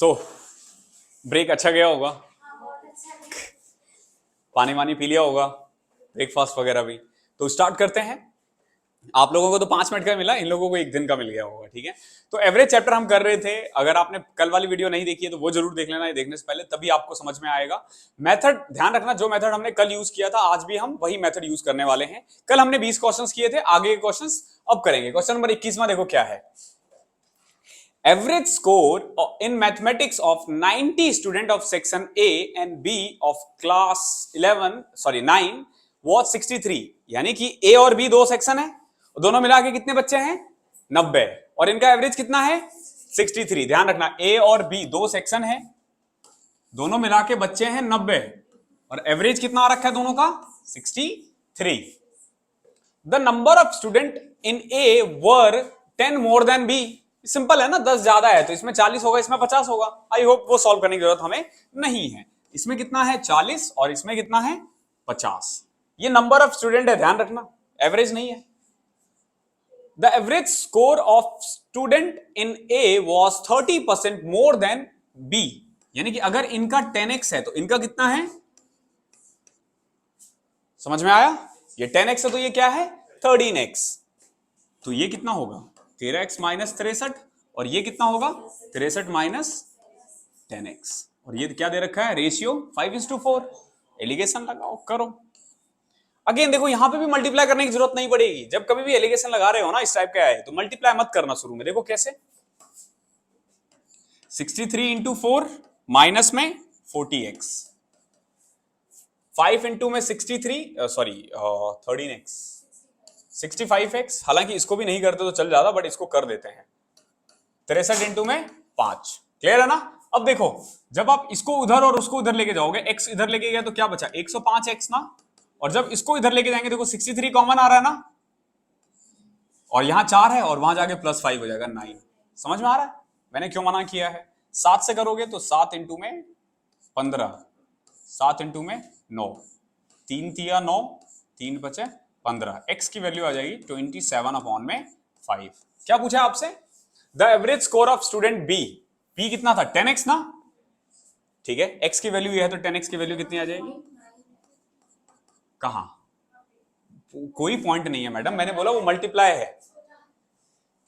So break अच्छा गया होगा, पानी वानी पी लिया होगा, ब्रेकफास्ट वगैरह भी। तो स्टार्ट करते हैं। आप लोगों को तो 5 मिनट का मिला, इन लोगों को 1 दिन का मिल गया होगा, ठीक है। तो एवरेज चैप्टर हम कर रहे थे। अगर आपने कल वाली वीडियो नहीं देखी है तो वो जरूर देख लेना, ये देखने से पहले, तभी आपको समझ में आएगा। मेथड ध्यान रखना, जो मेथड हमने कल यूज किया था आज भी हम वही मेथड यूज करने वाले हैं। कल हमने 20 क्वेश्चंस किए थे, आगे के क्वेश्चंस अब करेंगे। क्वेश्चन नंबर 21वां देखो क्या है। Average score in mathematics of 90 student of section A and B of class 9 was 63। यानी कि A और B दो सेक्शन है, दोनों मिला के कितने बच्चे हैं? 90, और इनका एवरेज कितना है? 63। ध्यान रखना, A और B दो सेक्शन है, दोनों मिला के बच्चे हैं 90, और एवरेज कितना आ रखा है दोनों का? 63। The number of student in A were 10 more than B। Simple है ना, 10 ज्यादा है तो इसमें 40 होगा, इसमें 50 होगा। आई होप वो सॉल्व करने की जरूरत हमें नहीं है। इसमें कितना है? 40, और इसमें कितना है? 50। ये नंबर ऑफ स्टूडेंट है, ध्यान रखना, एवरेज नहीं है। The average score of student in A was 30% more than B. यानी कि अगर इनका 10x है तो इनका कितना है? समझ में आया? ये 10x है तो ये क्या है? 13x। तो ये कितना होगा? 13x माइनस 63, और ये कितना होगा? 63 माइनस 10x। और ये क्या दे रखा है? रेशियो 5:4। एलिगेशन लगाओ, करो। अगेन देखो, यहां पे भी मल्टीप्लाई करने की जरूरत नहीं पड़ेगी। जब कभी भी एलिगेशन लगा रहे हो ना इस टाइप का है तो मल्टीप्लाई मत करना शुरू में। देखो कैसे, 63 इंटू 4 माइनस में 40x, 5 इंटू में 13x, 65x। हालांकि इसको भी नहीं करते तो चल जाता, बट इसको कर देते हैं। 63 इंटू में 5। क्लियर है ना? अब देखो, जब आप इसको उधर और उसको उधर लेके जाओगे, x इधर लेके गया तो क्या बचा? 105x ना। और जब इसको इधर लेके जाएंगे, देखो 63 कॉमन आ रहा है ना, और यहां 4 है, और वहां जाके +5 हो जाएगा 9। समझ में आ रहा है मैंने क्यों मना किया है? 7 से करोगे तो 7 इंटू में 15, 7 इंटू में 9, 3 तिया 9, 3 बचे 15। x की वैल्यू आ जाएगी 27/5। क्या पूछा आपसे? The average score of student B. B कितना था? 10x ना, ठीक है। x की वैल्यू ये है तो 10x की वैल्यू कितनी आ जाएगी? कहां? कोई पॉइंट नहीं है मैडम, मैंने बोला वो मल्टीप्लाई है,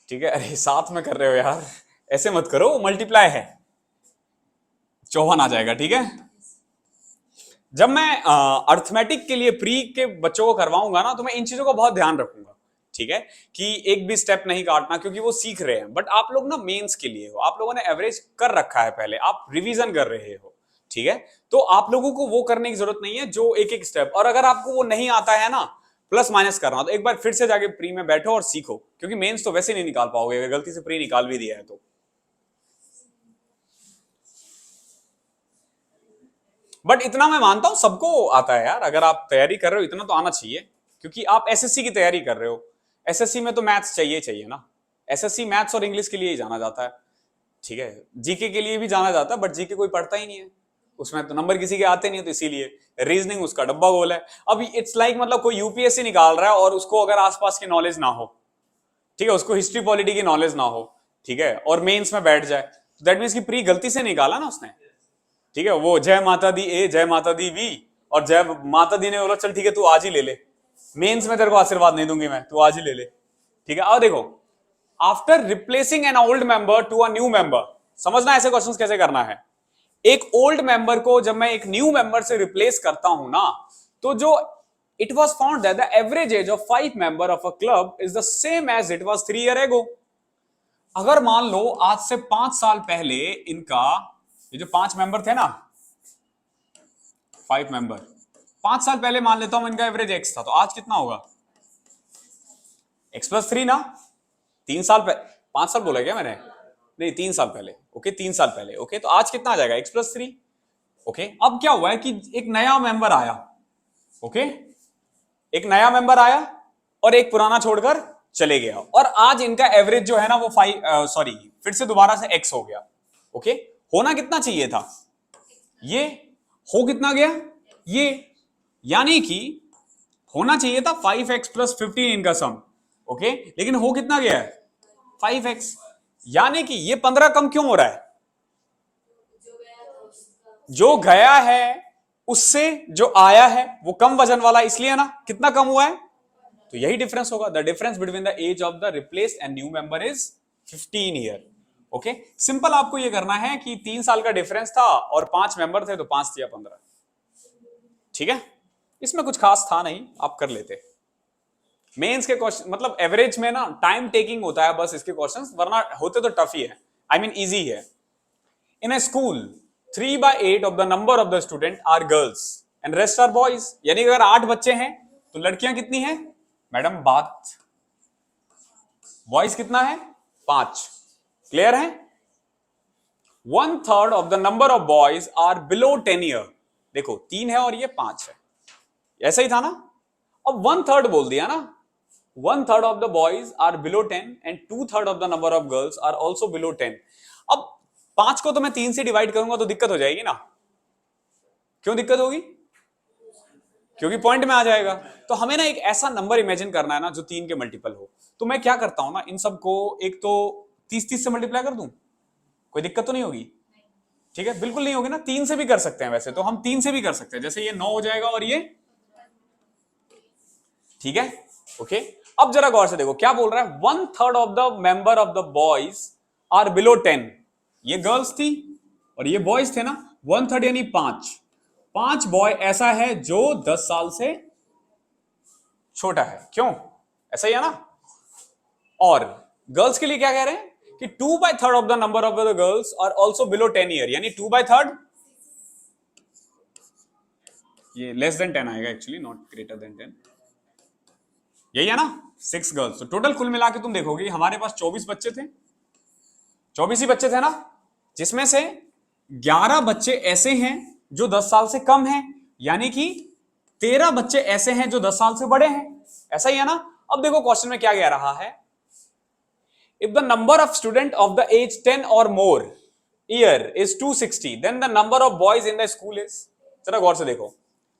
ठीक है। अरे साथ में कर रहे हो यार, ऐसे मत करो, वो मल्टीप्लाई है। 54 आ जाएगा, ठीक है। जब मैं अर्थमेटिक के लिए प्री के बच्चों को करवाऊंगा ना तो मैं इन चीजों का बहुत ध्यान रखूंगा, ठीक है, कि एक भी स्टेप नहीं काटना, क्योंकि वो सीख रहे हैं। बट आप लोग ना मेंस के लिए हो, आप लोगों ने एवरेज कर रखा है पहले, आप रिवीजन कर रहे हो, ठीक है। तो आप लोगों को वो करने की जरूरत नहीं है जो एक एक स्टेप। और अगर आपको वो नहीं आता है ना प्लस माइनस करना, तो एक बार फिर से जाके प्री में बैठो और सीखो, क्योंकि मेंस तो वैसे नहीं निकाल पाओगे अगर गलती से प्री निकाल भी दिया है तो। बट इतना मैं मानता हूं सबको आता है यार, अगर आप तैयारी कर रहे हो इतना तो आना चाहिए, क्योंकि आप एसएससी की तैयारी कर रहे हो। एसएससी में तो मैथ्स चाहिए ना। एसएससी मैथ्स और इंग्लिश के लिए ही जाना जाता है, ठीक है। जीके के लिए भी जाना जाता है, बट जीके कोई पढ़ता ही नहीं है, उसमें तो नंबर किसी के आते नहीं है, तो इसीलिए रीजनिंग उसका डब्बा गोल है। अब इट्स लाइक मतलब कोई यूपीएससी निकाल रहा है और उसको अगर आसपास की नॉलेज ना हो, ठीक है, उसको हिस्ट्री पॉलिटी की नॉलेज ना हो, ठीक है, और मेंस में बैठ जाए, दैट मीन्स की प्री गलती से निकाला ना उसने, ठीक है। वो जय माता दी ए, जय माता दी वी, और जय माता दी ने बोला चल ठीक है तू आज ही ले ले, मेंस में तेरे को आशीर्वाद नहीं दूंगी मैं, तू आज ही ले ले, ठीक है। अब देखो, after replacing an old member to a new member, समझना ऐसे क्वेश्चंस कैसे करना है। एक ओल्ड मेंबर को जब मैं एक न्यू मेंबर से रिप्लेस करता हूं ना, तो जो it was found that the average age of 5 member of a club is the same age it was 3 year ago. अगर मान लो आज से 5 साल पहले इनका ये जो 5 मेंबर थे ना, 5 मेंबर, 5 साल पहले मान लेता हूं इनका एवरेज x था, तो आज कितना होगा? x+3 ना। 3 साल पहले, 5 साल बोला क्या मैंने? नहीं, 3 साल पहले, ओके, 3 साल पहले, ओके। तो आज कितना आ जाएगा? x+3, okay. अब क्या हुआ है कि एक नया मेंबर आया, ओके, एक नया मेंबर आया और एक पुराना छोड़कर चले गया, और आज इनका एवरेज जो है ना वो 5 फिर से दोबारा से x हो गया, ओके। होना कितना चाहिए था? ये हो कितना गया? ये, यानी कि होना चाहिए था 5x + 15 इनका सम, ओके, लेकिन हो कितना गया है? 5x। यानी कि ये 15 कम क्यों हो रहा है? जो गया है उससे जो आया है वो कम वजन वाला, इसलिए ना कितना कम हुआ है, तो यही डिफरेंस होगा। The difference between the age of the replace and new member is 15 year. Okay, simple आपको ये करना है कि 3 साल का डिफरेंस था और 5 मेंबर थे तो 5 या 15। ठीक है, इसमें कुछ खास था नहीं, आप कर लेते। मेंस के क्वेश्चन मतलब एवरेज में ना टाइम टेकिंग होता है बस इसके क्वेश्चंस, वरना होते तो टफ ही है, आई मीन इजी है। In a school 3/8 of the number of the student are girls and rest are boys. यानी अगर 8 बच्चे हैं तो लड़कियां कितनी हैं मैडम? बात बॉयज कितना है? 5। क्लियर है? 1/3 of the number of boys are below 10 year. देखो 3 है और ये 5 है, ऐसा ही था ना। अब 1/3 बोल दिया ना, 1/3 of the boys are below 10 and 2/3 of the number of girls are also below 10। अब 5 को तो मैं 3 से डिवाइड करूंगा तो दिक्कत हो जाएगी ना। क्यों दिक्कत होगी? क्योंकि पॉइंट में आ जाएगा। तो हमें ना एक ऐसा नंबर इमेजिन करना है ना जो 3 के मल्टीपल हो। तो मैं क्या करता हूं ना, इन सबको एक तो 30 से मल्टीप्लाई कर दूं, कोई दिक्कत तो नहीं होगी? ठीक है, बिल्कुल नहीं होगी ना। 3 से भी कर सकते हैं, वैसे तो हम 3 से भी कर सकते हैं, जैसे ये 9 हो जाएगा और ये, ठीक है। ओके, अब जरा गौर से देखो क्या बोल रहा है। 1/3 of the member of the boys are below 10। ये गर्ल्स थी और ये बॉयज थे ना। 1/3 यानी 5 बॉय ऐसा है जो 10 साल से छोटा है। क्यों? ऐसा ही है ना। और गर्ल्स के लिए क्या कह रहे हैं कि 2/3 of the number of the girls are also below 10 year, यानी 2/3, ये लेस देन 10 आएगा एक्चुअली, नॉट ग्रेटर देन 10, यही है ना। 6 गर्ल्स। तो टोटल कुल मिला के तुम देखोगे हमारे पास 24 बच्चे थे, 24 ही बच्चे थे ना, जिसमें से 11 बच्चे ऐसे हैं जो 10 साल से कम हैं, यानी कि 13 बच्चे ऐसे हैं जो 10 साल से बड़े हैं। ऐसा ही है ना। अब देखो क्वेश्चन में क्या कह रहा है, if the number of student of the age 10 और more year is 260 then the number of boys in the school is. जरा गौर से देखो,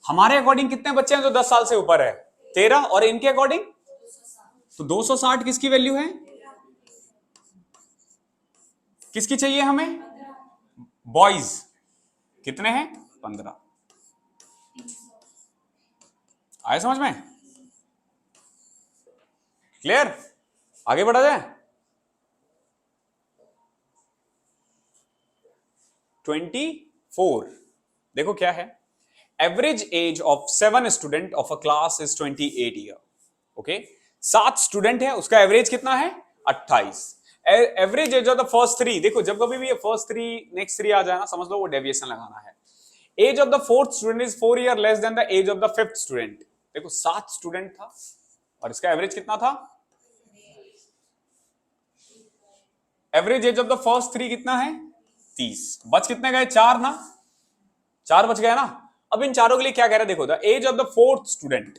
हमारे अकॉर्डिंग कितने बच्चे हैं जो 10 साल से ऊपर है? 13। और इनके अकॉर्डिंग तो 260 किसकी वैल्यू है? किसकी चाहिए हमें? बॉयज कितने हैं? 15। आए समझ में? क्लियर? आगे बढ़ा जाए। 24 देखो क्या है, average age of 7 student of a class is 28 year. Okay, 7 student है, उसका एवरेज कितना है? 28। Average age of the first 3, देखो जब कभी भी ये फर्स्ट 3 नेक्स्ट 3 आ जाए ना, समझ लो वो डेविएशन लगाना है। Age of the 4th student is 4 year less than the age of the 5th student. देखो 7 स्टूडेंट था और इसका एवरेज कितना था? Average age of the first 3 कितना है? 30। बच कितने गए? 4 ना, 4 बच गए ना। अब इन चारों के लिए क्या कह रहा है देखो, the age of the 4th student,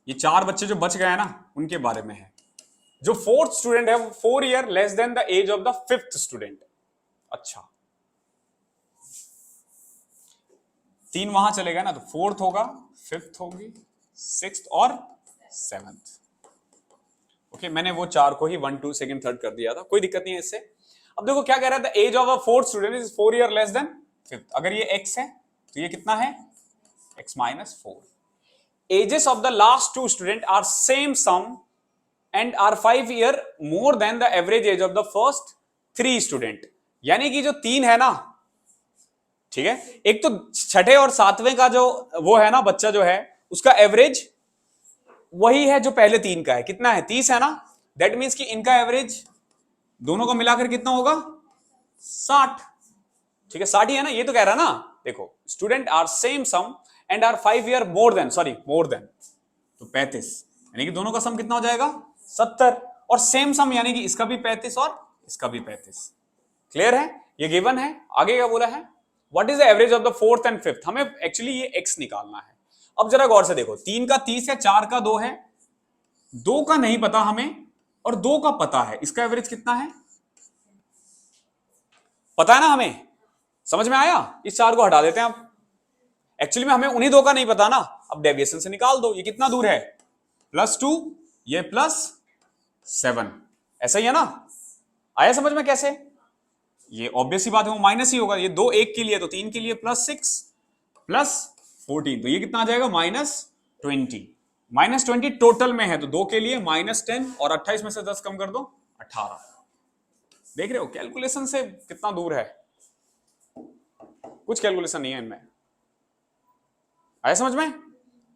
ये 4 बच्चे जो बच गए ना उनके बारे में है। जो 4th स्टूडेंट है वो 4 year less than the age of the 5th student. अच्छा, 3 वहां चले गए ना, तो 4th होगा, 5th होगी, 6th और 7th। ओके, मैंने वो 4 को ही 1 2 2nd 3rd कर दिया था, कोई दिक्कत नहीं है इससे। अब देखो क्या कह रहा है, the age of a 4th student is 4 year less than 5th। अगर ये x है तो ये कितना है? x minus 4। Ages of the last 2 student are same sum and are 5 year more than the average age of the first 3 student. यानी कि जो 3 है ना, ठीक है, एक तो 6ठे और 7वें का जो वो है ना बच्चा जो है, उसका एवरेज वही है जो पहले 3 का है। कितना है? 30 है ना। दैट मीन्स कि इनका एवरेज दोनों को मिलाकर कितना होगा? 60। ठीक है, 60 ही है ना, ये तो कह रहा है ना। देखो, student are same sum and are 5 year more than, sorry more than, तो 35, यानी कि दोनों का सम कितना हो जाएगा? 70। और सेम सम यानी कि इसका भी 35 और इसका भी 35। क्लियर है? ये गिवन है। आगे क्या बोला है, what is the average of the 4th and 5th। हमें एक्चुअली ये x निकालना है। अब जरा गौर से देखो, 3 का 30 है, 4 का 2 है, 2 का नहीं पता हमें और 2 का पता है। इसका एवरेज कितना है? पता है ना हमें। समझ में आया? इस 4 को हटा देते हैं अब। एक्चुअली में हमें उन्हीं 2 का नहीं पता ना। अब डेविएशन से निकाल दो। ये कितना दूर है? +2, ये +7। ऐसा ही है ना? आया समझ में कैसे? ये ऑब्वियस ही बात है, वो माइनस ही होगा। ये 2 1 के लिए तो 3 के लिए +6 +14, तो ये कितना आ जाएगा -20। -20 टोटल में है, तो 2 के लिए -10 और 28 में से 10 कम कर दो 18। देख रहे हो कैलकुलेशन से कितना दूर है? कुछ कैलकुलेशन नहीं है इनमें। आया समझ में?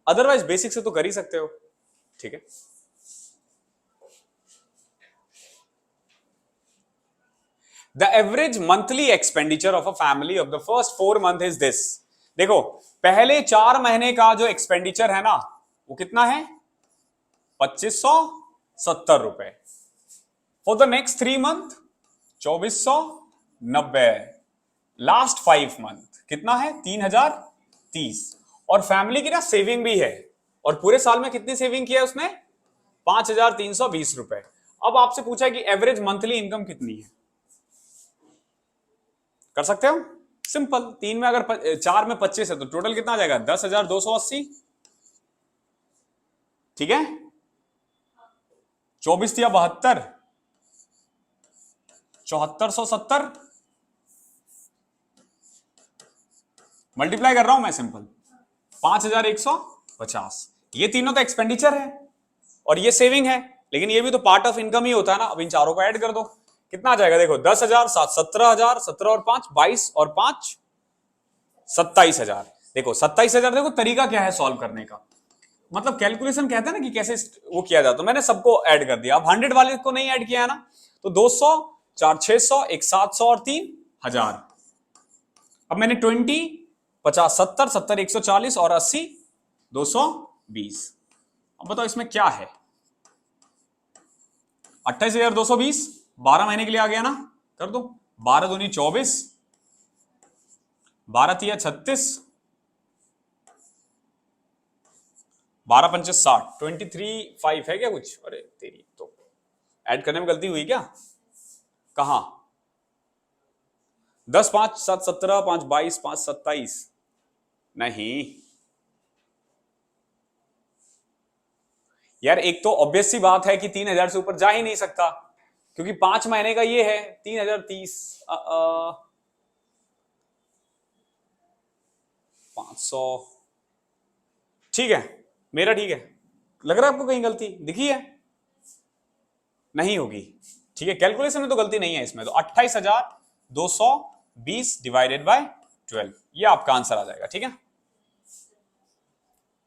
अदरवाइज बेसिक से तो कर ही सकते हो। ठीक है, the average monthly expenditure of a family of the first 4 month is this. देखो पहले 4 महीने का जो एक्सपेंडिचर है ना, वो कितना है? 2570 रुपए। For the next 3 month 2490। Last 5 month कितना है? 3030। और फैमिली की ना सेविंग भी है, और पूरे साल में कितनी सेविंग किया है उसने? 5320 रुपए। अब आपसे पूछा है कि एवरेज मंथली इनकम कितनी है, कर सकते हो? सिंपल, 3 में अगर 4 में 25 है तो टोटल कितना आ जाएगा? 10,280। ठीक है, 24 या 72, 7470 मल्टीप्लाई कर रहा हूं मैं सिंपल, 5150। ये तीनों तो एक्सपेंडिचर है और ये सेविंग है, लेकिन ये भी तो पार्ट ऑफ इनकम ही होता है ना। अब इन चारों को ऐड कर दो, कितना आ जाएगा? देखो 10,000, 17,000, 17 और 5 22 और 5 27,000। देखो 27,000। देखो तरीका क्या है सॉल्व करने का, मतलब कैलकुलेशन कहते हैं ना कि कैसे वो किया जाता है। मैंने सबको ऐड कर दिया। अब 100 वाले को नहीं ऐड किया है ना, तो 200, 4 600, 1 700 और 3,000। अब मैंने 20, 50, 70, 70 140 और 80 220। अब बताओ इसमें क्या है? 28,220 12 महीने के लिए आ गया ना, कर दो। 12 दूनी 24, 12 तिया 36, 12 पंचे 60, 23,500 है क्या कुछ? अरे तेरी तो ऐड करने में गलती हुई क्या? कहां? 10 5 7 17, 5 22, 5 27 नहीं यार। एक तो ऑब्वियस सी बात है कि 3,000 से ऊपर जा ही नहीं सकता, क्योंकि 5 महीने का ये है 3,030, 500। ठीक है, मेरा ठीक है। लग रहा है आपको कहीं गलती दिखी है? नहीं होगी। ठीक है, कैलकुलेशन में तो गलती नहीं है इसमें। तो 28,220 डिवाइडेड बाय 12, ये आपका आंसर आ जाएगा। ठीक है,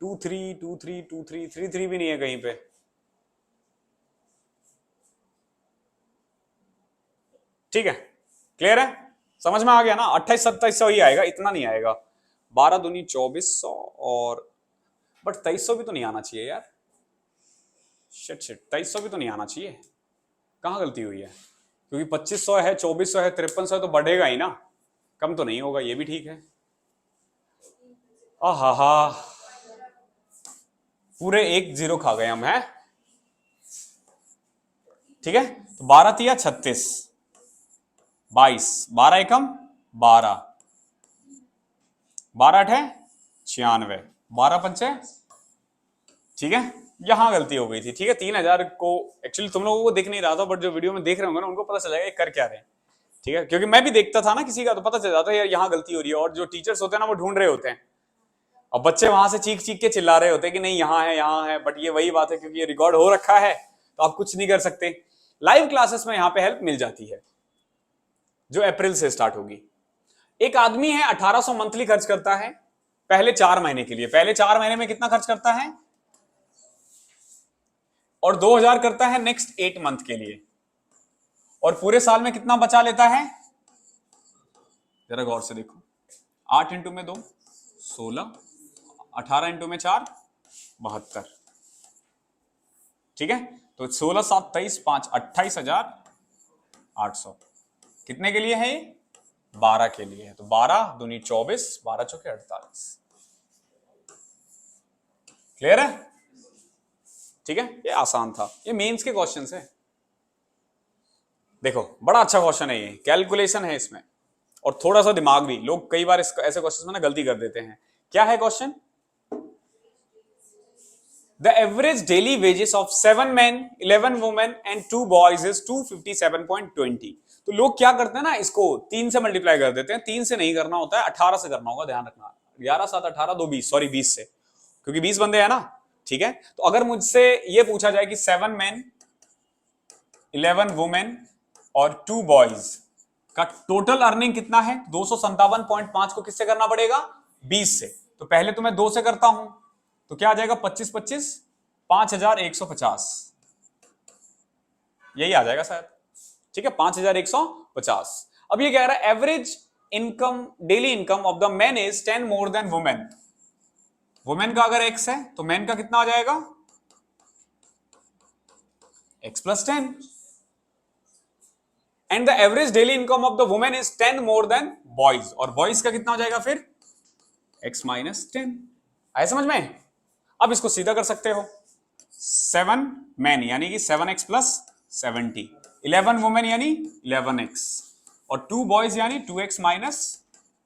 23 23 23 33 भी नहीं है कहीं पे। ठीक है, क्लियर है? समझ में आ गया ना? 28-2700 ही आएगा, इतना नहीं आएगा। 12 दूनी 2400 और बट 2300 भी तो नहीं आना चाहिए यार। शिट 2300 भी तो नहीं आना चाहिए। कहां गलती हुई है? क्योंकि 2500 है, 2400 है, 5300 है, तो बढ़ेगा ही ना, कम तो नहीं होगा। ये भी ठीक है। आहा, पूरे 1 0 खा गए हम, हैं? ठीक है, तो 12 तिया 36, 22, 12 एकम 12, 12 8 96, 12 पंचे। ठीक है, यहां गलती हो गई थी। ठीक है, 3,000 को एक्चुअली तुम लोगों को दिख नहीं रहा था, बट जो वीडियो में देख रहे होंगे ना उनको पता चल जाएगा कर क्या रहे हैं। ठीक है, क्योंकि मैं भी देखता था ना किसी का, तो पता चल जाता है यार यहाँ गलती हो रही है। और जो टीचर्स होते हैं ना वो ढूंढ रहे होते हैं, और बच्चे वहां से चीख चीख के चिल्ला रहे होते हैं कि नहीं यहाँ है, बट ये वही बात है, क्योंकि ये रिकॉर्ड हो रखा है तो आप कुछ नहीं कर सकते। लाइव क्लासेस में यहाँ पे हेल्प मिल जाती है, जो अप्रैल से स्टार्ट होगी। एक आदमी है 1800 मंथली खर्च करता है पहले 4 महीने के लिए। पहले 4 महीने में कितना खर्च करता है? और 2,000 करता है नेक्स्ट 8 मंथ के लिए। और पूरे साल में कितना बचा लेता है? जरा गौर से देखो, 8 इंटू में 2 16, 18 इंटू में 4 72। ठीक है, तो 16 7 23 5 28,800 कितने के लिए है? 12 के लिए है। तो 12 दूनी 24, 12 चौके 48। क्लियर है? ठीक है, ये आसान था, ये मेंस के क्वेश्चन है। देखो बड़ा अच्छा क्वेश्चन है, ये कैलकुलेशन है इसमें और थोड़ा सा दिमाग भी। लोग कई बार ऐसे क्वेश्चन में ना गलती कर देते हैं। क्या है question? The average daily wages of 7 men, 11 women and 2 boys is 257.20। तो लोग क्या करते हैं ना, इसको 3 से मल्टीप्लाई कर देते हैं। 3 से नहीं करना होता है, 18 से करना होगा, ध्यान रखना। 11 7 18 2 20, सॉरी 20 से, क्योंकि 20 बंदे हैं ना, ठीक है। तो अगर मुझसे ये पूछा जाए कि 7 men, 11 women और 2 boys का टोटल अर्निंग कितना है, 257.5 को किससे करना पड़ेगा, 20 से। तो पहले तो मैं 2 से करता हूं, तो क्या आ जाएगा, 25 25 5150, यही आ जाएगा शायद, ठीक है, 5150। अब ये कह रहा है average income, daily income of the man is 10 more than women. Women का अगर x है तो मैन का कितना आ जाएगा, x + 10। And the average daily income of the women is 10 more than boys, और बॉयज का कितना हो जाएगा फिर, x - 10। आए समझ में? अब इसको सीधा कर सकते हो, 7 मैन यानी कि 7x + 70, 11 वुमेन यानी 11x, और 2 बॉयज यानी 2x -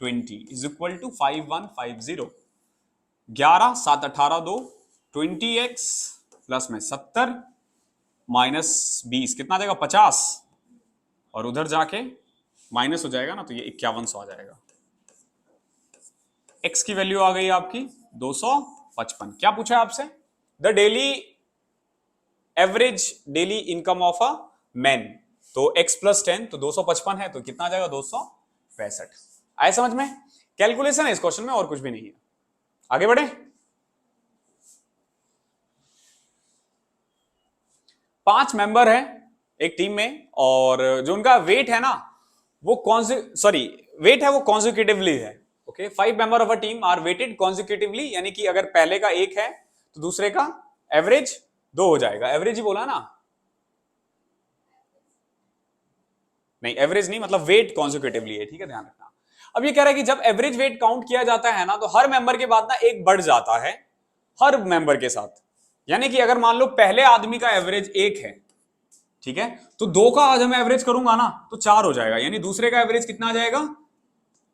20 is equal to 5150। 11 7 18 2, 20x plus में 70 माइनस 20 कितना आ जाएगा, 50, और उधर जाके माइनस हो जाएगा ना, तो ये 5100 आ जाएगा। x की वैल्यू आ गई आपकी 255। क्या पूछा है आपसे, the daily average daily income of a man, तो x + 10 तो 255 है, तो कितना आ जाएगा, 265। आए समझ में? कैलकुलेशन है इस क्वेश्चन में, और कुछ भी नहीं है। आगे बढ़े। 5 मेंबर है एक टीम में, और जो उनका वेट है ना वो वेट है वो कॉन्जिक्यूटिवली है। Okay, 5 member of a team are weighted consecutively, यानी कि अगर पहले का 1 है तो दूसरे का एवरेज 2 हो जाएगा। एवरेज ही बोला ना, नहीं एवरेज नहीं, मतलब वेट कॉन्जिक्यूटिवली है, ठीक है, ध्यान रखना। अब ये कह रहा है कि जब एवरेज वेट काउंट किया जाता है ना, तो हर मेंबर के बाद ना एक बढ़ जाता है हर मेंबर के साथ। यानी कि अगर मान लो पहले आदमी का एवरेज 1 है, ठीक है, तो 2 का आज मैं एवरेज करूंगा ना तो 4 हो जाएगा, यानी दूसरे का एवरेज कितना आ जाएगा,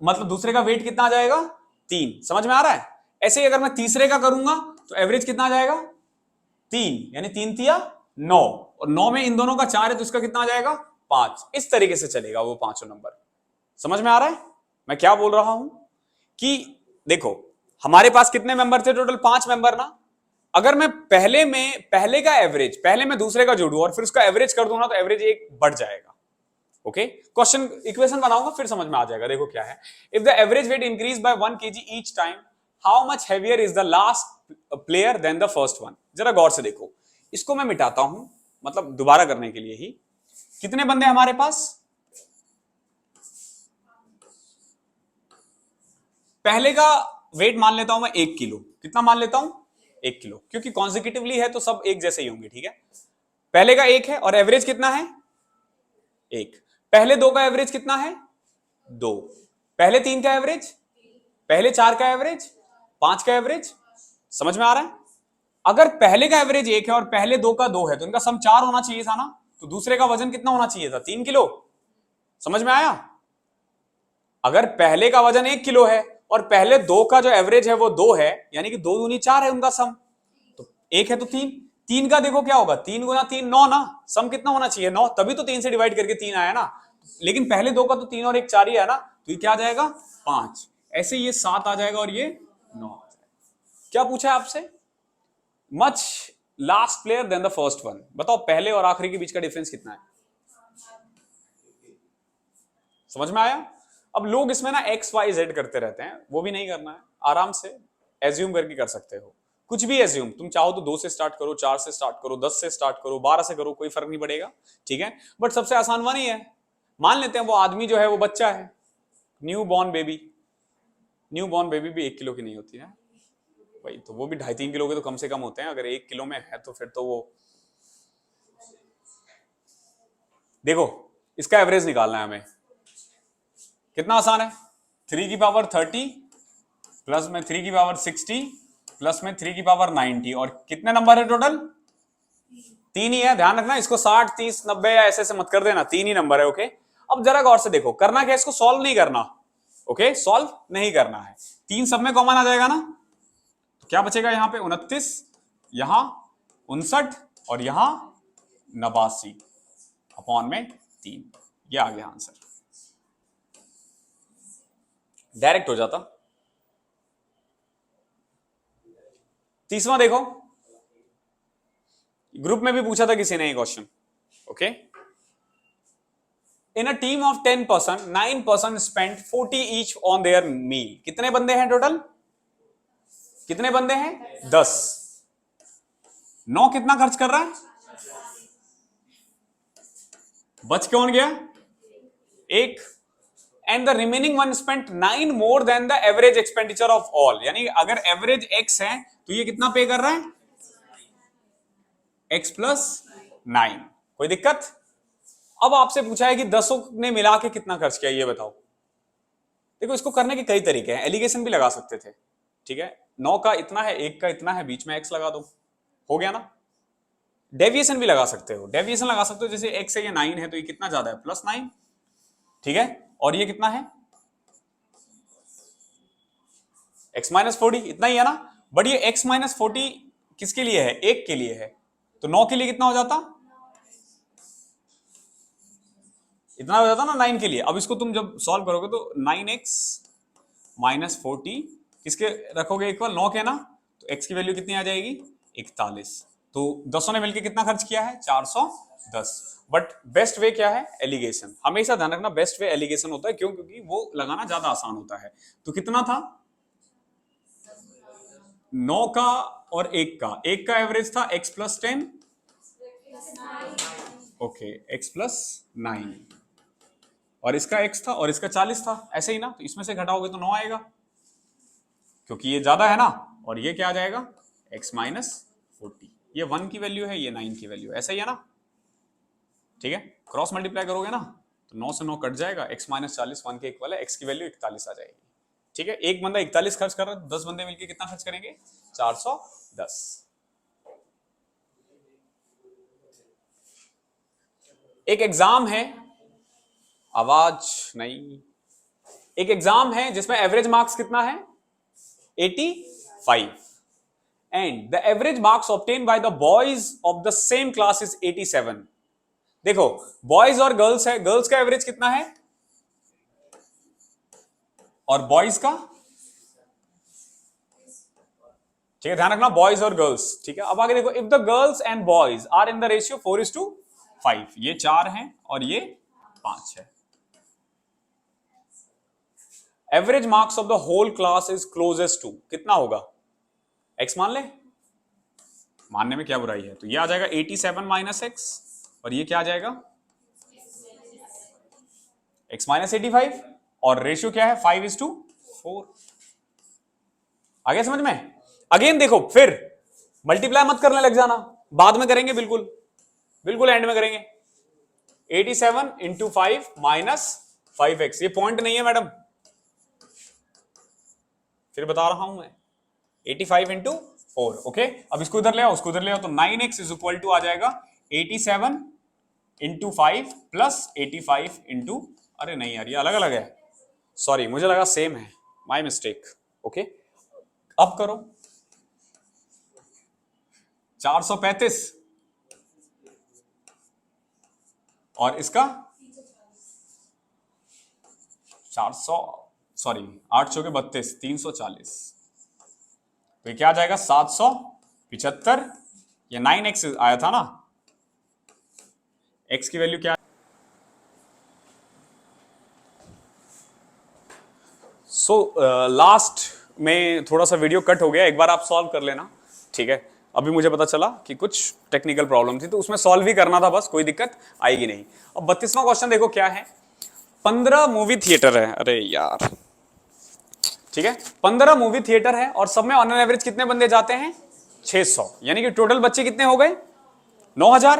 मतलब दूसरे का वेट कितना आ जाएगा, 3। समझ में आ रहा है? ऐसे ही अगर मैं तीसरे का करूंगा तो एवरेज कितना आ जाएगा, 3, यानी 3 तिया 9, और 9 में इन दोनों का 4 है तो इसका कितना आ जाएगा, 5। इस तरीके से चलेगा वो पांचों नंबर। समझ में आ रहा है मैं क्या बोल रहा हूं? कि देखो हमारे पास कितने मेंबर थे टोटल, 5 मेंबर ना। अगर मैं पहले का एवरेज, पहले मैं दूसरे का जोड़ू और फिर उसका एवरेज कर दूं ना, तो एवरेज 1 बढ़ जाएगा। ओके, क्वेश्चन इक्वेशन बनाऊंगा फिर समझ में आ जाएगा। देखो क्या है, if the average weight increase by 1 kg each time, how much heavier is the last player than the first one. जरा गौर से देखो, इसको मैं मिटाता हूं, मतलब दोबारा करने के लिए ही। कितने बंदे हमारे पास, पहले का वेट मान लेता हूं मैं 1 किलो। कितना मान लेता हूं, 1 किलो, क्योंकि कॉन्जिक्यूटिवली है तो सब एक जैसे ही होंगे, ठीक है। पहले का 1 है और एवरेज कितना है, 1। पहले 2 का एवरेज कितना है, 2। पहले 3 का एवरेज, पहले 4 का एवरेज, 5 का एवरेज। समझ में आ रहा है? अगर पहले का एवरेज 1 है और पहले 2 का 2 है तो इनका सम 4 होना चाहिए था ना, तो दूसरे का वजन कितना होना चाहिए था, 3 किलो। समझ में आया? अगर पहले का वजन 1 किलो है और पहले 2 का जो एवरेज है वो 2 है, यानी कि 2 दूनी 4 है उनका सम, तो 1 है तो 3। 3 का देखो क्या होगा, 3 गुना 3 9 ना, सम कितना होना चाहिए, 9, तभी तो 3 से डिवाइड करके 3 आया ना। लेकिन पहले 2 का तो 3 और 1 4 ही है ना, तो ये क्या आ जाएगा, 5। ऐसे ये 7 आ जाएगा और ये 9 आ जाएगा। क्या पूछा है आपसे, much last player than the first one. बताओ पहले और आखिरी के बीच का डिफरेंस कितना है। समझ में आया? अब लोग इसमें ना एक्स वाई जेड करते रहते हैं, वो भी नहीं करना है, आराम से एज्यूम करके कर सकते हो। कुछ भी एज्यूम, तुम चाहो तो 2 से स्टार्ट करो, 4 से स्टार्ट करो, 10 से स्टार्ट करो, 12 से करो, कोई फर्क नहीं पड़ेगा, ठीक है। बट सबसे आसान वन ही है। मान लेते हैं वो आदमी जो है वो बच्चा है, new born baby. New born baby भी 1 किलो की नहीं होती है भाई, तो वो भी 2.5-3 किलो के तो कम से कम होते हैं। अगर 1 किलो में है तो फिर तो वो, देखो इसका एवरेज निकालना है हमें। कितना आसान है, 3 की पावर 30 प्लस में 3 की पावर 60 प्लस में 3 की पावर 90, और कितने नंबर है टोटल, 3 ही है। ध्यान रखना इसको 60 30 90 या ऐसे मत कर देना, 3 ही नंबर है। ओके, अब जरा गौर से देखो, करना क्या, इसको सॉल्व नहीं करना। ओके, सॉल्व नहीं करना है, 3 सब में कॉमन आ जाएगा ना, तो क्या बचेगा यहाँ पे 29 यहां 59 और यहां 89 अपॉन में 3। ये आ गया आंसर, डायरेक्ट हो जाता। तीसरा देखो, ग्रुप में भी पूछा था किसी ने ये question. Okay, in a team of 10 person 9 person spend 40 each on their meal. कितने बंदे हैं टोटल? कितने बंदे हैं? 10। 9 कितना खर्च कर रहा है? बच कौन गया? एक। And the remaining one spent 9 more than the average expenditure of all. यानी अगर एवरेज x है तो ये कितना पे कर रहा है? x plus 9। कोई दिक्कत? अब आपसे पूछा है कि 10 ने मिला के कितना खर्च किया, ये बताओ। देखो, इसको करने के कई तरीके हैं, एलिगेशन भी लगा सकते थे। ठीक है, 9 का इतना है, 1 का इतना है, बीच में x लगा दो, हो गया ना। डेविएशन भी लगा सकते हो, डेविएशन लगा सकते हो, जैसे x है ये 9 है तो ये कितना ज्यादा है? प्लस 9। ठीक है, और ये कितना है? x माइनस 40, इतना ही है ना। बट ये x माइनस 40 किसके लिए है? 1 के लिए है, तो 9 के लिए कितना हो जाता? इतना हो जाता ना 9 के लिए। अब इसको तुम जब सॉल्व करोगे तो 9x माइनस 40 किसके रखोगे इक्वल? 9 के ना, तो x की वैल्यू कितनी आ जाएगी? 41। तो 10 ने मिलकर कितना खर्च किया है? 410। बट बेस्ट वे क्या है? एलिगेशन। हमेशा ध्यान रखना, बेस्ट वे एलिगेशन होता है। क्यों? क्योंकि वो लगाना ज्यादा आसान होता है। तो कितना था? 9 का और 1 का, 1 का एवरेज था x plus 10, okay, x plus 9, और इसका x था और इसका 40 था, ऐसे ही ना। तो इसमें से घटाओगे तो 9 आएगा, क्योंकि ये ज्यादा है ना। और ये क्या आ जाएगा? x minus 40। ये 1 की वैल्यू है, ये 9 की वैल्यू, ऐसा ही है ना। ठीक है, क्रॉस मल्टीप्लाई करोगे ना तो 9 से 9 कट जाएगा, x माइनस 40 1 के इक्वल है, x की वैल्यू 41 आ जाएगी। ठीक है, एक बंदा 41 खर्च कर रहा है, 10 बंदे मिलकर कितना खर्च करेंगे? 410। एक एग्जाम है, आवाज नहीं, एक एग्जाम है जिसमें एवरेज मार्क्स कितना है? 85, and the average marks obtain by the boys of the same class is 87। देखो, बॉयज और गर्ल्स है, गर्ल्स का एवरेज कितना है और बॉयज का? ठीक है, ध्यान रखना, बॉयज और गर्ल्स। ठीक है, अब आगे देखो, if the girls and boys are in the ratio 4:5, ये 4 हैं और ये 5 है। Average marks of the whole class is closest to, कितना होगा? x मान ले, मानने में क्या बुराई है। तो ये आ जाएगा 87 माइनस x, और ये क्या आ जाएगा? x माइनस 85, और रेशियो क्या है? 5:4। आ गया समझ में? अगेन देखो, फिर मल्टीप्लाई मत करने लग जाना, बाद में करेंगे, बिल्कुल बिल्कुल एंड में करेंगे। 87 इंटू 5 माइनस 5x, ये पॉइंट नहीं है मैडम, फिर बता रहा हूं मैं। 85 इंटू 4, ओके। अब इसको इधर ले आओ, उसको इधर ले आओ, तो 9x इज इक्वल टू आ जाएगा 87 इंटू 5 प्लस 85 इंटू, अरे नहीं यार, ये अलग अलग है, सॉरी, मुझे लगा सेम है, माय मिस्टेक। ओके, अब करो 435 और इसका 400, सॉरी 8 चौके 32, 340, तो ये क्या आ जाएगा? 775। ये 9x आया था ना, x की वैल्यू क्या? लास्ट में थोड़ा सा वीडियो कट हो गया, एक बार आप सॉल्व कर लेना। ठीक है, अभी मुझे पता चला कि कुछ टेक्निकल प्रॉब्लम थी, तो उसमें सॉल्व ही करना था बस, कोई दिक्कत आएगी नहीं। अब 32वां क्वेश्चन देखो क्या है। 15 मूवी थिएटर है, अरे यार, ठीक है, 15 मूवी थिएटर है और सब में ऑन एन एवरेज कितने बंदे जाते हैं? 600, यानी कि टोटल बच्चे कितने हो गए? 9000,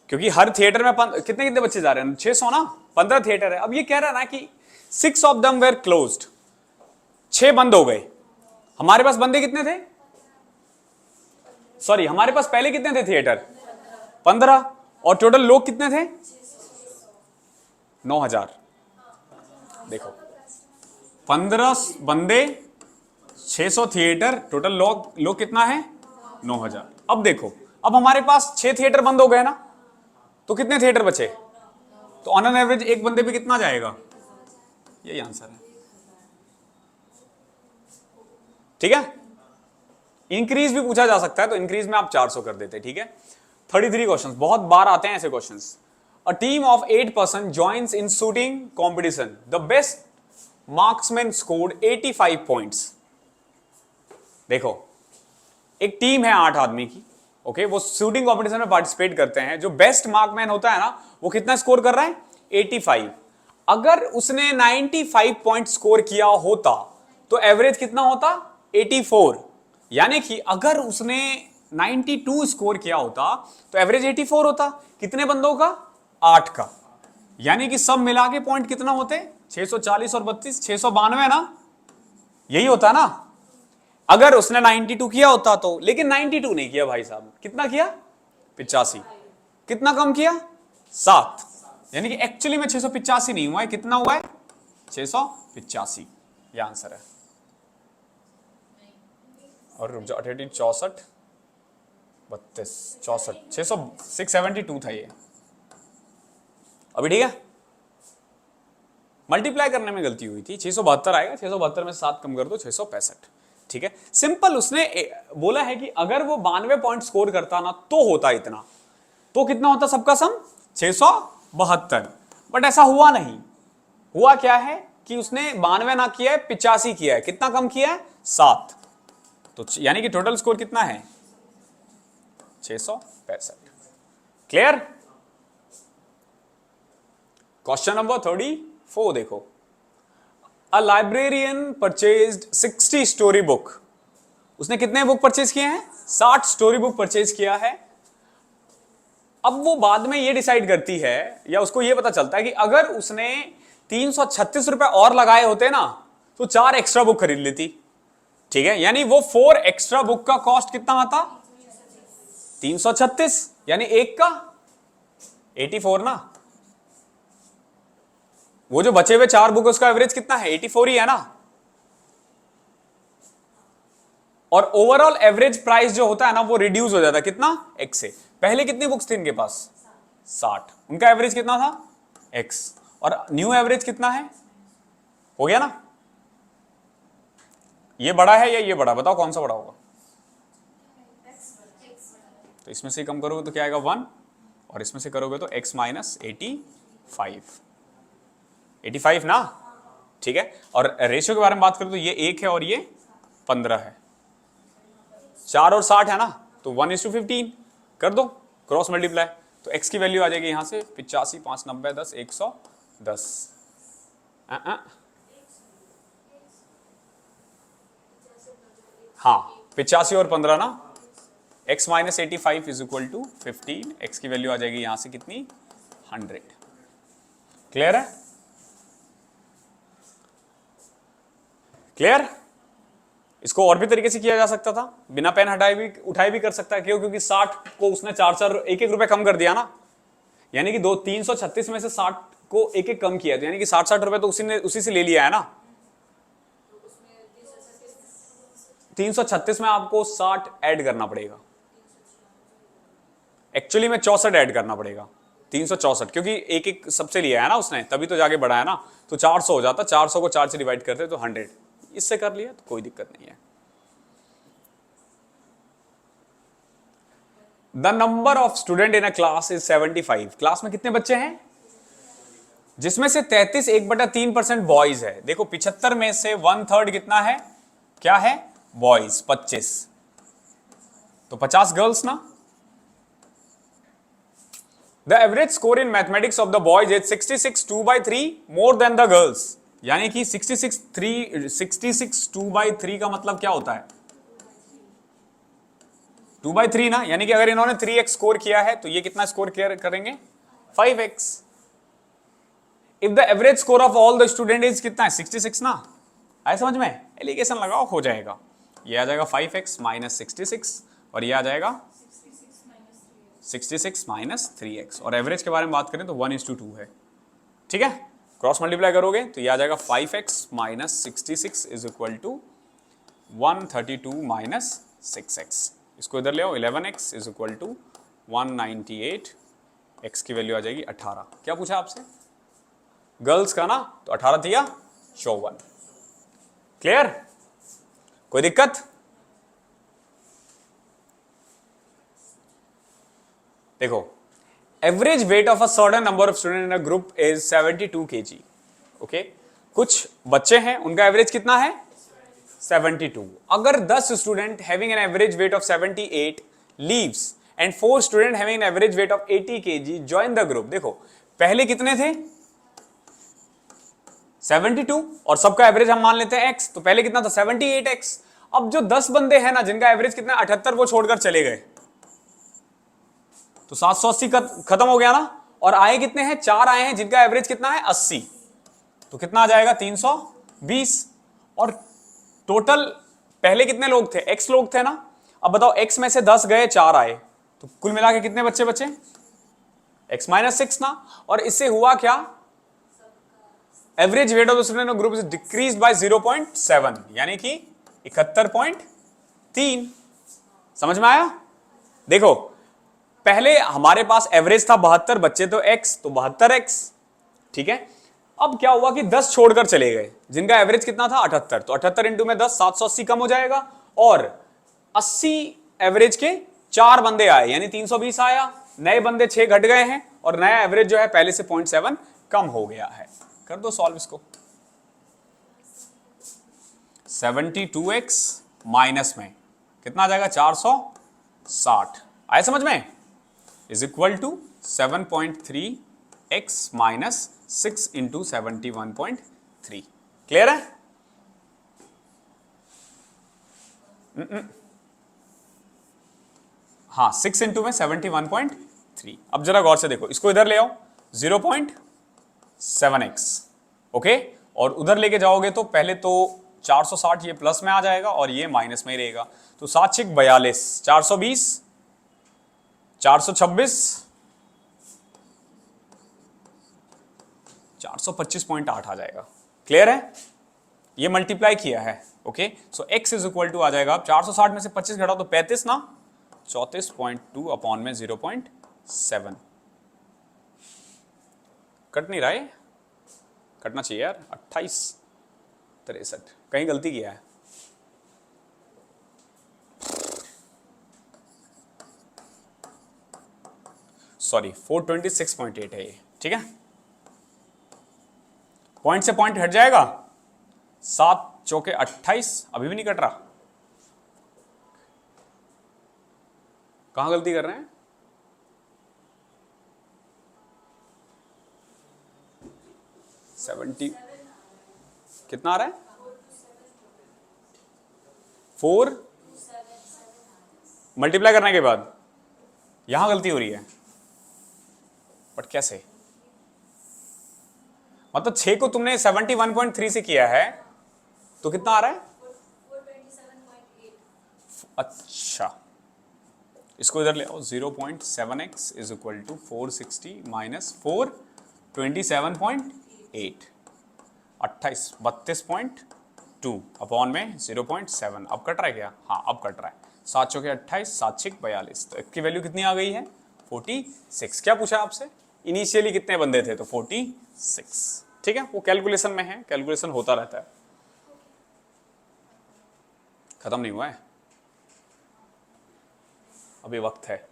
क्योंकि हर थिएटर में कितने कितने बच्चे जा रहे हैं? 600 ना, 15 थिएटर है। अब ये कह रहा है ना कि 6 ऑफ देम वेर क्लोज्ड, 6 बंद हो गए। हमारे पास बंदे कितने थे? सॉरी, हमारे पास पहले कितने थे थिएटर? 15, और टोटल लोग कितने थे? 9000। देखो, 15 बंदे, 600 थिएटर, टोटल लोग कितना है? 9000। अब देखो, अब हमारे पास 6 थिएटर बंद हो गए ना, तो कितने थिएटर बचे? तो ऑन एन एवरेज एक बंदे पे कितना जाएगा? यही आंसर है, ठीक है। इंक्रीज भी पूछा जा सकता है, तो इंक्रीज में आप 400 कर देते, ठीक है। 33 क्वेश्चंस, बहुत बार आते हैं ऐसे questions. A team of 8 person joins in shooting competition, the best marksman scored 85 points. देखो, एक टीम है 8 आदमी की, ओके, वो शूटिंग कॉम्पिटिशन में पार्टिसिपेट करते हैं। जो बेस्ट मार्कमैन होता है ना, वो कितना स्कोर कर रहा है? 85। अगर उसने 95 पॉइंट स्कोर किया होता तो एवरेज कितना होता? 84। यानी कि अगर उसने 92 स्कोर किया होता तो एवरेज 84 होता। कितने बंदों का? 8 का। यानी कि सब मिला के पॉइंट कितना होते? 640 और 32, 692 ना, यही होता ना। अगर उसने 92 किया होता तो, लेकिन 92 नहीं किया भाई साहब, कितना किया? 85। कितना कम किया? 7। यानी कि एक्चुअली में 685 नहीं हुआ है, कितना हुआ है? 685। ये आंसर है। और रुक जाओ, 68, 64, 32, 64, 672 था ये अभी, ठीक है। मल्टीप्लाई करने में गलती हुई थी, 672 आएगा, 672 में 7 कम कर दो, 665, ठीक है। सिंपल, उसने बोला है कि अगर वो 92 पॉइंट स्कोर करता ना तो होता इतना, तो कितना होता सबका सम? 672। बट ऐसा हुआ नहीं। हुआ क्या है कि उसने 92 ना किया है, 85 किया है। कितना कम किया है? 7। तो यानी कि टोटल स्कोर कितना है? 665। क्लियर? क्वेश्चन नंबर 34 देखो। अ लाइब्रेरियन परचेज्ड 60 स्टोरी बुक। उसने कितने बुक परचेज किए हैं? 60 स्टोरी बुक परचेज किया है। अब वो बाद में ये डिसाइड करती है, या उसको ये पता चलता है कि अगर उसने 336 रुपए और लगाए होते ना तो 4 एक्स्ट्रा बुक खरीद लेती, ठीक है। यानी वो 4 एक्स्ट्रा बुक का कॉस्ट कितना आता? 336, यानी एक का 84 ना। वो जो बचे हुए 4 बुक, उसका एवरेज कितना है? 84 ही है ना। और ओवरऑल एवरेज प्राइस जो होता है ना, वो रिड्यूस हो जाता है कितना? x से। पहले कितनी बुक्स थी इनके पास? 60। उनका एवरेज कितना था? x। और न्यू एवरेज कितना है? हो गया ना। ये बड़ा है या ये बड़ा? बताओ कौन सा बड़ा होगा? तो इसमें से कम करोगे तो क्या आएगा? 1। और इसमें से करोगे तो x माइनस 85 ना, ठीक है। और रेशियो के बारे में बात करें तो ये 1 है और ये 15 है। 4 और 60 है ना, तो 1:15 कर दो क्रॉस मल्टीप्लाई, तो x की वैल्यू आ जाएगी यहां से 85, 5, 90, 10, 110। हाँ, 85 और 15 ना, x minus 85 is equal to 15। x की वैल्यू आ जाएगी यहां से कितनी? 100। क्लियर है? क्लियर? इसको और भी तरीके से किया जा सकता था, बिना पेन हटाए भी, उठाए भी कर सकता है। क्यों? क्योंकि 60 को उसने 4 1 रुपए कम कर दिया ना, यानी कि 336 में से 60 को 1 कम किया, तो यानी कि 60 रुपए तो उसी से ले लिया है ना। 336 में आपको 60 ऐड करना पड़ेगा, एक्चुअली में 64 ऐड करना पड़ेगा। 364, क्योंकि 1 सबसे लिया है ना उसने, तभी तो जाके बढ़ा है ना। तो 400 हो जाता, 400 को 4 से डिवाइड करते तो 100। इससे कर लिया तो कोई दिक्कत नहीं है। The number of student in a class is 75। Class में कितने बच्चे हैं? जिसमें से 33 1/3% बॉयज है। देखो 75 में से 1/3 कितना है? क्या है? बॉयज 25, तो 50 गर्ल्स ना। The average score in mathematics of the boys is 66 2/3 more than the girls. यानी कि 66 2/3 का मतलब क्या होता है? 2/3 ना। यानी कि अगर इन्होंने 3x स्कोर किया है तो ये कितना स्कोर करेंगे? 5x। If the average score of all the student is कितना है? 66 ना। आए समझ में? एलिगेशन लगाओ, हो जाएगा। ये आ जाएगा 5x माइनस 66, और ये आ जाएगा 66 माइनस 3x। और एवरेज के बारे में बात करें तो 1:2 है, ठीक है। क्रॉस मल्टीप्लाई करोगे तो ये आ जाएगा 5x minus 66 is equal to 132 minus 6x। इसको इधर ले आओ, 11x is equal to 198, x की वैल्यू आ जाएगी 18। क्या पूछा आपसे? गर्ल्स का ना, तो 18 दिया 54। क्लियर? कोई दिक्कत? देखो, average weight of a certain number of student in a group is 72 kg। Okay, कुछ बच्चे हैं, उनका एवरेज कितना है? 72। अगर 10 student having an average weight of 78 leaves and 4 student having an average weight of 80 kg join the group. देखो, पहले कितने थे? 72, और सबका एवरेज हम मान लेते हैं x, तो पहले कितना था? 78x। अब जो 10 बंदे हैं ना, जिनका एवरेज कितना 78, वो छोड़कर चले गए, तो 780 खत्म हो गया ना। और आए कितने हैं? 4 आए हैं, जिनका एवरेज कितना है? 80, तो कितना आ जाएगा? 320। और टोटल पहले कितने लोग थे? x लोग थे ना। अब बताओ, x में से 10 गए, 4 आए, तो कुल मिला के कितने बच्चे बचे? x माइनस 6 ना। और इससे हुआ क्या? Average weight of the student of group is decrease by 0.7, यानी कि 71.3। समझ में आया? देखो, पहले हमारे पास एवरेज था 72 बच्चे, तो x, तो 72x, ठीक है। अब क्या हुआ कि 10 छोड़कर चले गए, जिनका एवरेज कितना था? 78, तो 78 इंटू में 10, 780 कम हो जाएगा। और 80 एवरेज के 4 बंदे आए, यानी 320 आया। नए बंदे 6 घट गए हैं, और नया एवरेज जो है पहले से 0.7 कम हो गया है। कर दो सॉल्व इसको। 72x माइनस में कितना आ जाएगा? 460। आए समझ में? Is equal to 7.3x minus 6 into 71.3। Clear है? हाँ, 6 इंटू में 71.3। अब जरा गौर से देखो, इसको इधर ले आओ, 0.7x, ओके। और उधर लेके जाओगे तो पहले तो 460 ये प्लस में आ जाएगा और ये माइनस में ही रहेगा, तो 7 6 42, 420, 426, 425.8 आ जाएगा। क्लियर है? ये मल्टीप्लाई किया है, okay. So x is equal to आ जाएगा, अब 460 में से 25 घटाओ तो 35 ना, 34.2 अपॉन में 0.7। कट नहीं रहा है? कटना चाहिए यार। 28 63, कहीं गलती किया है। सॉरी, 426.8 है ये, ठीक है। पॉइंट से पॉइंट हट जाएगा, 7 चौके 28, अभी भी नहीं कट रहा। कहां गलती कर रहे हैं? सेवेंटी कितना आ रहा है? 4 मल्टीप्लाई करने के बाद यहां गलती हो रही है, बट कैसे? मतलब 6 को तुमने 71.3 से किया है, तो कितना आ रहा है? 427.8। अच्छा, इसको इधर ले आओ, 0.7x is equal to 460 minus 427.8, 32.2 upon में 0.7। अब कट रहा है क्या? हाँ, अब कट रहा है। 7 चौके 28, 7 6 42, तो इसकी वैल्यू कितनी आ गई है? 46। क्या पूछा आपसे? इनिशियली कितने बंदे थे? तो 46, ठीक है। वो कैलकुलेशन में है, कैलकुलेशन होता रहता है, खत्म नहीं हुआ है, अभी वक्त है।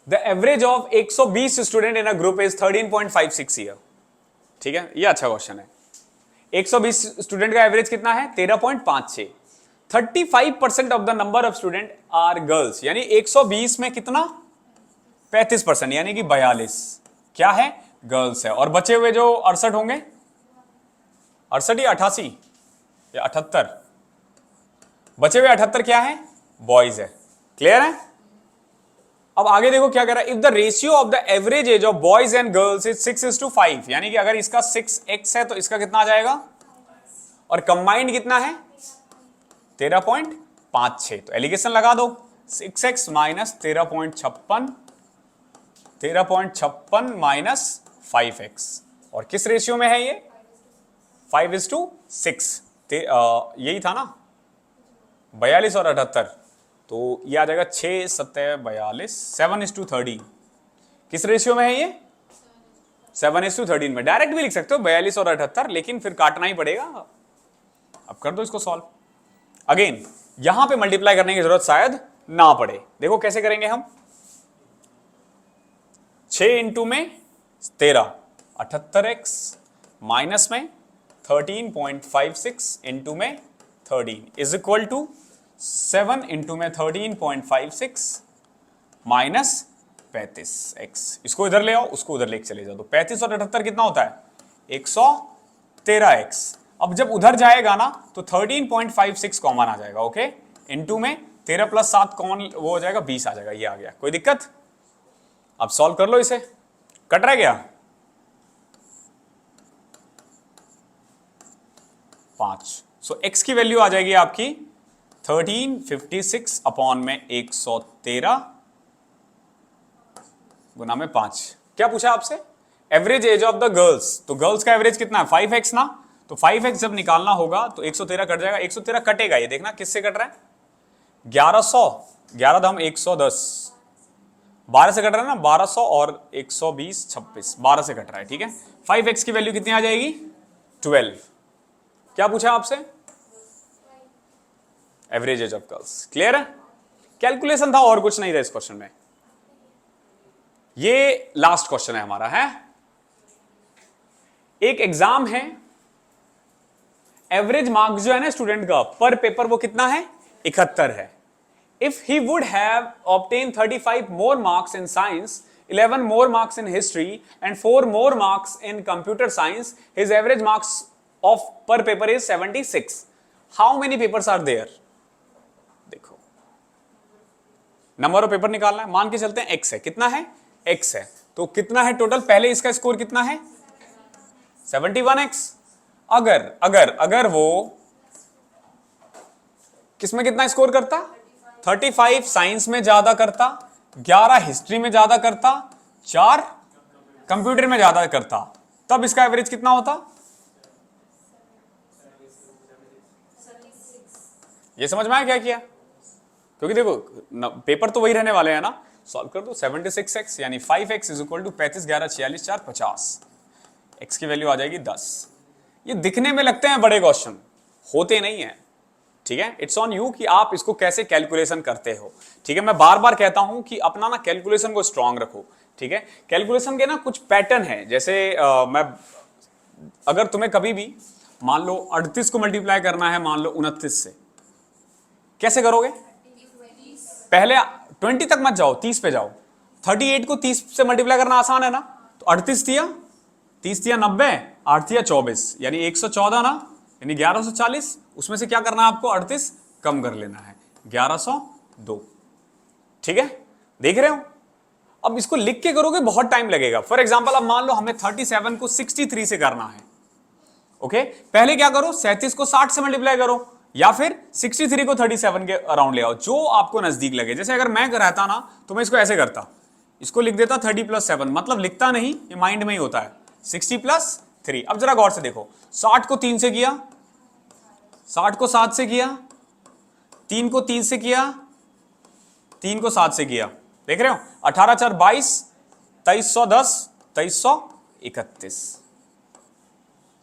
The average of 120 student in a group is 13.56 year, ठीक है। ये अच्छा क्वेश्चन है। 120 स्टूडेंट का एवरेज कितना है? 13.56। 35% of the number of student are girls, यानी 120 में कितना? 35%, यानी कि 42 क्या है? गर्ल्स है। और बचे हुए जो 68 होंगे, 68 या 88 या 78, बचे हुए 78 क्या है? बॉयज है। क्लियर है? अब आगे देखो क्या कह रहा है। If the ratio of the average age of boys and girls is 6:5, यानी कि अगर इसका 6x है तो इसका कितना आ जाएगा? और कंबाइंड कितना है? 13.56। तो एलिगेशन लगा दो, 6x माइनस 13.56 माइनस 5x। और किस रेशियो में है ये? 5:6। यही था ना, 42 और 78। तो ये आ जाएगा 6 7 42, 7:13। किस रेशियो में है ये? 7:13 में। डायरेक्ट भी लिख सकते हो 42 और 78, लेकिन फिर काटना ही पड़ेगा। अब कर दो इसको सॉल्व। अगेन यहां पे मल्टीप्लाई करने की जरूरत शायद ना पड़े। देखो कैसे करेंगे हम। 6 इंटू में 13, 78x, माइनस में 13.56 इंटू में 13 इज इक्वल टू 7 इंटू में 13.56 माइनस 35x। इसको इधर ले आओ, उसको उधर लेके चले जाओ। तो 35 और 78 कितना होता है? 113x। अब जब उधर जाएगा ना तो 13.56 कॉमन आ जाएगा। ओके, इंटू में 13 प्लस 7 कॉमन वो हो जाएगा, 20 आ जाएगा। ये आ गया, कोई दिक्कत? अब सॉल्व कर लो इसे। कट रहा है क्या? 5। सो x की वैल्यू आ जाएगी आपकी 1356 अपॉन में 113 गुना में 5। क्या पूछा आपसे? Average age of the girls. तो गर्ल्स का एवरेज कितना है? 5x ना। तो 5x जब निकालना होगा तो 113 कट जाएगा। 113 कटेगा, ये देखना किससे कट रहा है? 1100, 11 दम 110, 12 से कट रहा है ना, 1200 और 120 26, 12 से कट रहा है। ठीक है, 5x की वैल्यू कितनी आ जाएगी? 12। क्या पूछा आपसे? Average age of girls. Clear है? कैलकुलेशन था और कुछ नहीं था इस क्वेश्चन में। ये लास्ट क्वेश्चन है हमारा। है एक एग्जाम है, एवरेज मार्क्स जो है ना स्टूडेंट का पर पेपर वो कितना है? 71 है। If he would have obtain 35 more marks in science, 11 more marks in history and 4 more marks in computer science, his average marks of per paper is 76। How many papers are there? देखो number of paper निकालना है। मान के चलते हैं x है। कितना है? x है। तो कितना है टोटल? पहले इसका स्कोर कितना है? 71x। अगर वो किसमें कितना स्कोर करता? 35 साइंस में ज्यादा करता, 11 हिस्ट्री में ज्यादा करता, 4 कंप्यूटर में ज्यादा करता, तब इसका एवरेज कितना होता? ये समझ में आया क्या किया? क्योंकि देखो पेपर तो वही रहने वाले हैं ना। सॉल्व कर दो। 76x यानी 5x is equal to 35 11 46 4 50। x की वैल्यू आ जाएगी 10। ये दिखने में लगते हैं बड़े क्वेश्चन, होते नहीं है। ठीक है, इट्स ऑन यू कि आप इसको कैसे कैलकुलेशन करते हो। ठीक है, मैं बार बार कहता हूं कि अपना ना कैलकुलेशन को स्ट्रांग रखो। ठीक है, कैलकुलेशन के ना कुछ पैटर्न है। जैसे मैं अगर तुम्हें कभी भी मान लो 38 को मल्टीप्लाई करना है मान लो 29 से, कैसे करोगे? पहले 20 तक मत जाओ, 30 पे जाओ। 38 को 30 से मल्टीप्लाई करना आसान है ना। तो 38 दिया, 30 दिया 90, 8 दिया 24, यानी 114 ना, यानी 1140। उसमें से क्या करना है आपको? 38 कम कर लेना है, 1102। ठीक है, देख रहे हो? अब इसको लिख के करोगे बहुत टाइम लगेगा। फॉर एग्जाम्पल अब मान लो हमें 37 को 63 से करना है। ओके, पहले क्या करो? 37 को 60 से मल्टीप्लाई करो, या फिर 63 को 37 के अराउंड ले आओ, जो आपको नजदीक लगे। जैसे अगर मैं रहता ना तो मैं इसको ऐसे करता, इसको लिख देता 30 + 7, मतलब लिखता नहीं, ये माइंड में ही होता है। 60 + 3। अब जरा गौर से देखो, 60 को 3 से किया, 60 को 7 से किया, 3 को 3 से किया, 3 को 7 से किया। देख रहे हो? 18 4 22, 2310, 2331।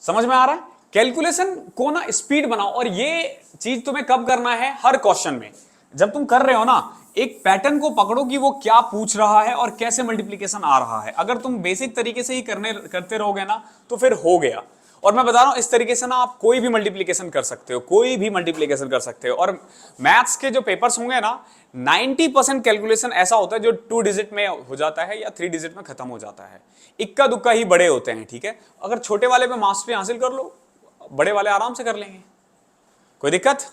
समझ में आ रहा है? कैलकुलेशन को ना स्पीड बनाओ। और ये चीज तुम्हें कब करना है? हर क्वेश्चन में। जब तुम कर रहे हो ना, एक पैटर्न को पकड़ो कि वो क्या पूछ रहा है और कैसे मल्टीप्लिकेशन आ रहा है। अगर तुम बेसिक तरीके से ही करते रहोगे ना तो फिर हो गया। और मैं बता रहा हूं इस तरीके से ना आप कोई भी मल्टीप्लिकेशन कर सकते हो, कोई भी मल्टीप्लिकेशन कर सकते हो। और मैथ्स के जो पेपर्स होंगे ना, 90% कैलकुलेशन ऐसा होता है जो 2 डिजिट में हो जाता है या 3 डिजिट में खत्म हो जाता है। इक्का दुक्का ही बड़े होते हैं। ठीक है, अगर छोटे वाले पे मास्टरी हासिल कर लो, बड़े वाले आराम से कर लेंगे, कोई दिक्कत?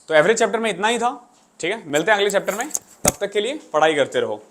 तो एवरेज चैप्टर में इतना ही था। ठीक है, मिलते हैं अगले चैप्टर में, तब तक के लिए पढ़ाई करते रहो।